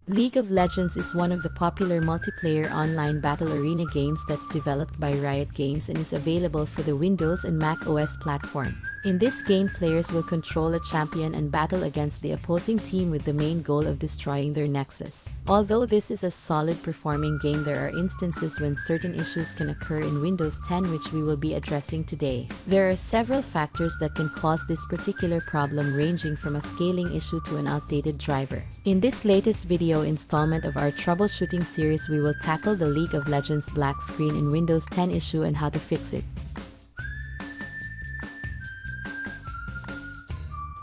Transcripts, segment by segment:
League of Legends is one of the popular multiplayer online battle arena games that's developed by Riot Games and is available for the Windows and Mac OS platform. In this game, players will control a champion and battle against the opposing team with the main goal of destroying their nexus. Although this is a solid performing game, there are instances when certain issues can occur in Windows 10, which we will be addressing today. There are several factors that can cause this particular problem, ranging from a scaling issue to an outdated driver. In this latest video installment of our troubleshooting series, we will tackle the League of Legends black screen in Windows 10 issue and how to fix it.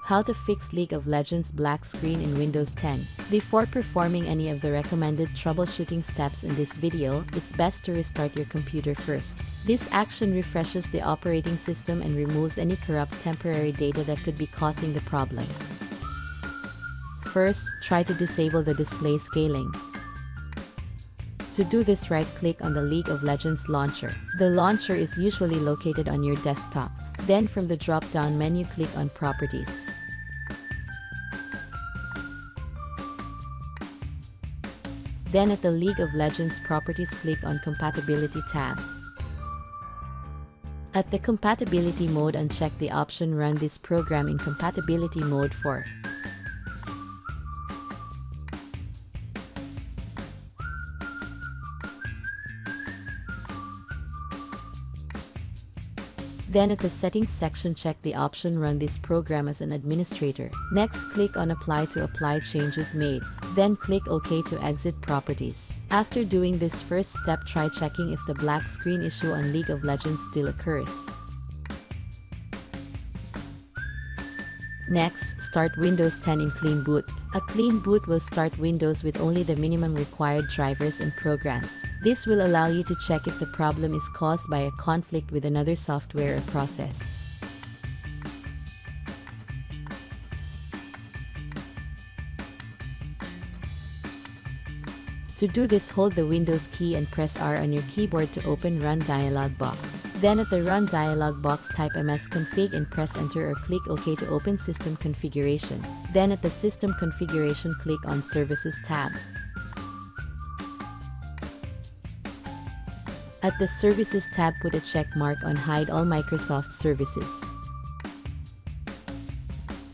How to fix League of Legends black screen in Windows 10. Before performing any of the recommended troubleshooting steps in this video, it's best to restart your computer first. This action refreshes the operating system and removes any corrupt temporary data that could be causing the problem. First, try to disable the display scaling. To do this, right-click on the League of Legends launcher. The launcher is usually located on your desktop. Then from the drop-down menu, click on Properties. Then at the League of Legends Properties, click on Compatibility tab. At the Compatibility mode, uncheck the option Run this program in Compatibility mode 4. Then at the Settings section, check the option Run this program as an administrator. Next, click on Apply to apply changes made. Then click OK to exit Properties. After doing this first step, try checking if the black screen issue on League of Legends still occurs. Next, start Windows 10 in Clean Boot. A clean boot will start Windows with only the minimum required drivers and programs. This will allow you to check if the problem is caused by a conflict with another software or process. To do this, hold the Windows key and press R on your keyboard to open Run dialog box. Then at the Run dialog box, type msconfig and press Enter, or click OK to open System Configuration. Then at the System Configuration, click on Services tab. At the Services tab, put a check mark on Hide all Microsoft services.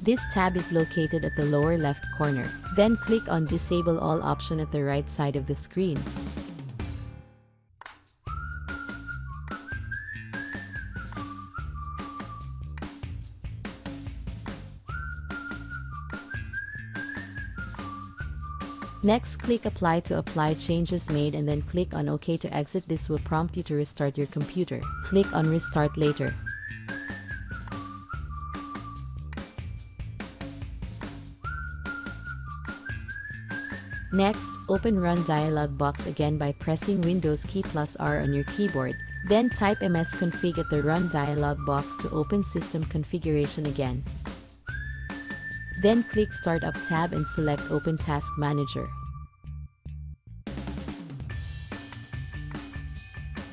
This tab is located at the lower left corner. Then click on Disable All option at the right side of the screen. Next, click Apply to apply changes made and then click on OK to exit. This will prompt you to restart your computer. Click on Restart later. Next, open Run dialog box again by pressing Windows key plus R on your keyboard. Then type msconfig at the Run dialog box to open System Configuration again. Then click Startup tab and select Open Task Manager.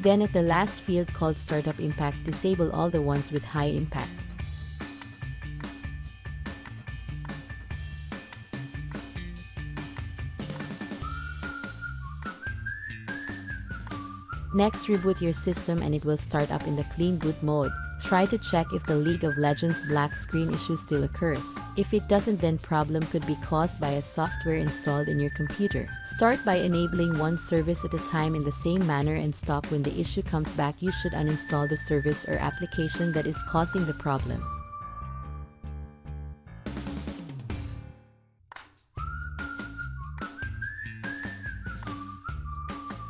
Then at the last field called Startup Impact, disable all the ones with high impact. Next, reboot your system and it will start up in the clean boot mode. Try to check if the League of Legends black screen issue still occurs. If it doesn't, then problem could be caused by a software installed in your computer. Start by enabling one service at a time in the same manner and stop when the issue comes back. You should uninstall the service or application that is causing the problem.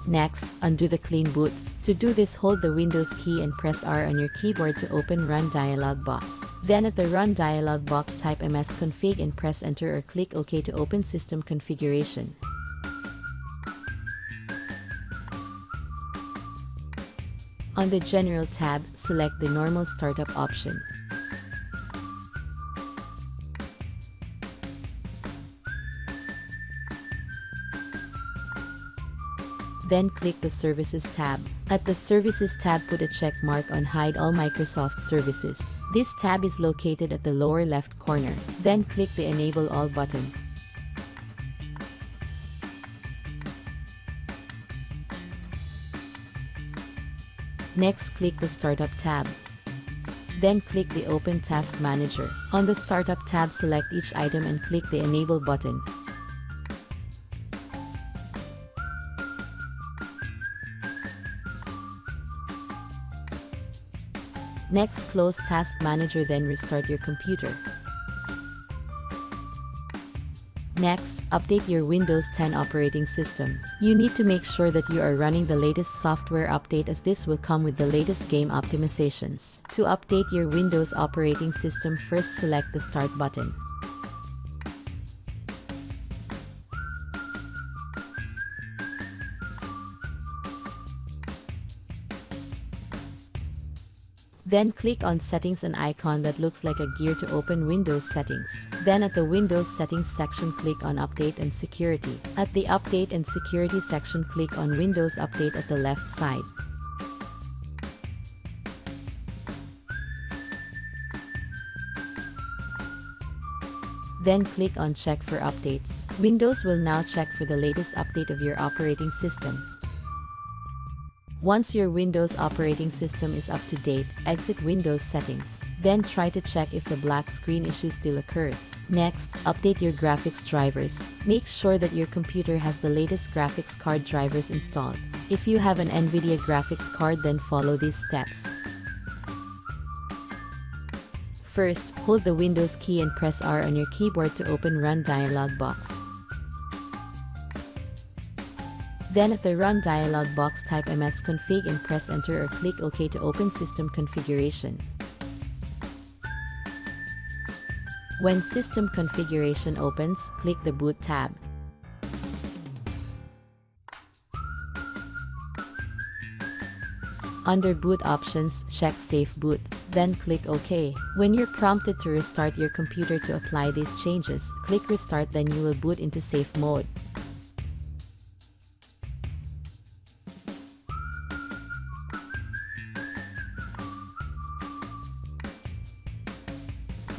Next, undo the clean boot. To do this, hold the Windows key and press R on your keyboard to open Run dialog box. Then at the Run dialog box, type msconfig and press Enter, or click OK to open System Configuration. On the General tab, select the Normal Startup option. Then click the Services tab. At the Services tab, put a check mark on Hide all Microsoft services. This tab is located at the lower left corner. Then click the Enable All button. Next, click the Startup tab. Then click the Open Task Manager. On the Startup tab, select each item and click the Enable button. Next, close Task Manager, then restart your computer. Next, update your Windows 10 operating system. You need to make sure that you are running the latest software update, as this will come with the latest game optimizations. To update your Windows operating system, first select the Start button. Then click on Settings, an icon that looks like a gear to open Windows settings. Then at the Windows Settings section, click on Update and Security. At the Update and Security section, click on Windows Update at the left side. Then click on Check for Updates. Windows will now check for the latest update of your operating system. Once your Windows operating system is up to date, exit Windows Settings. Then try to check if the black screen issue still occurs. Next, update your graphics drivers. Make sure that your computer has the latest graphics card drivers installed. If you have an NVIDIA graphics card, then follow these steps. First, hold the Windows key and press R on your keyboard to open Run dialog box. Then at the Run dialog box, type msconfig and press Enter, or click OK to open System Configuration. When System Configuration opens, click the Boot tab. Under Boot Options, check Safe Boot. Then click OK. When you're prompted to restart your computer to apply these changes, click Restart, then you will boot into safe mode.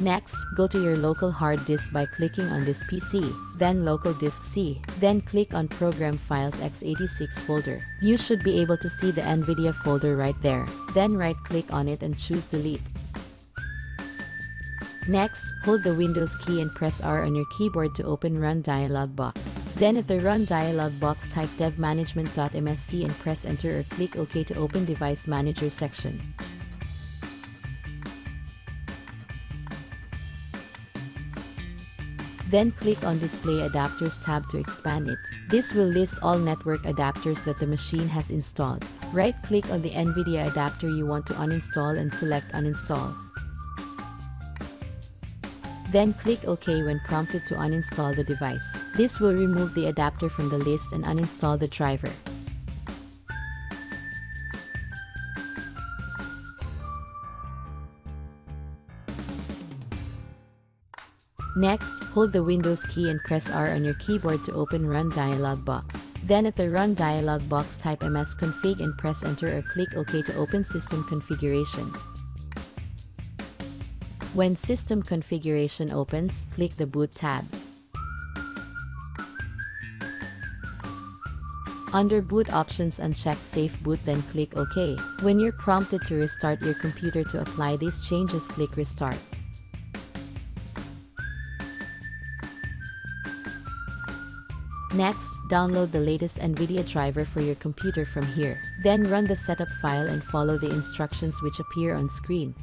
Next, go to your local hard disk by clicking on this PC, then Local Disk C. Then click on Program Files x86 folder. You should be able to see the NVIDIA folder right there. Then right-click on it and choose Delete. Next, hold the Windows key and press R on your keyboard to open Run dialog box. Then at the Run dialog box, type devmanagement.msc and press Enter, or click OK to open Device Manager section. Then click on Display Adapters tab to expand it. This will list all network adapters that the machine has installed. Right-click on the NVIDIA adapter you want to uninstall and select Uninstall. Then click OK when prompted to uninstall the device. This will remove the adapter from the list and uninstall the driver. Next, hold the Windows key and press R on your keyboard to open Run dialog box. Then at the Run dialog box, type msconfig and press Enter, or click OK to open System Configuration. When System Configuration opens, click the Boot tab. Under Boot Options, uncheck Safe Boot, then click OK. When you're prompted to restart your computer to apply these changes, click Restart. Next, download the latest NVIDIA driver for your computer from here. Then run the setup file and follow the instructions which appear on screen.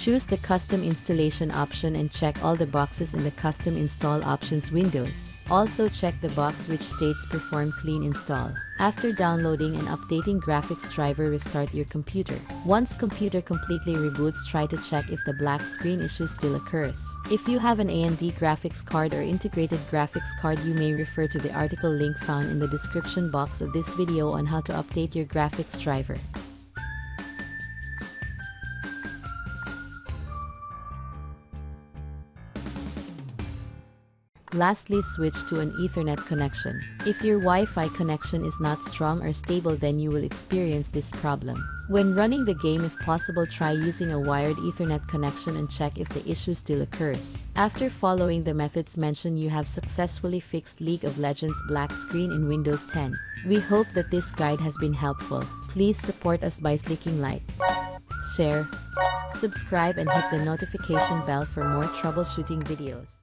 Choose the Custom Installation option and check all the boxes in the Custom Install Options windows. Also check the box which states Perform Clean Install. After downloading and updating graphics driver, restart your computer. Once computer completely reboots, try to check if the black screen issue still occurs. If you have an AMD graphics card or integrated graphics card, you may refer to the article link found in the description box of this video on how to update your graphics driver. Lastly, switch to an Ethernet connection. If your Wi-Fi connection is not strong or stable, then you will experience this problem. When running the game, if possible, try using a wired Ethernet connection and check if the issue still occurs. After following the methods mentioned, you have successfully fixed League of Legends black screen in Windows 10. We hope that this guide has been helpful. Please support us by clicking like, share, subscribe, and hit the notification bell for more troubleshooting videos.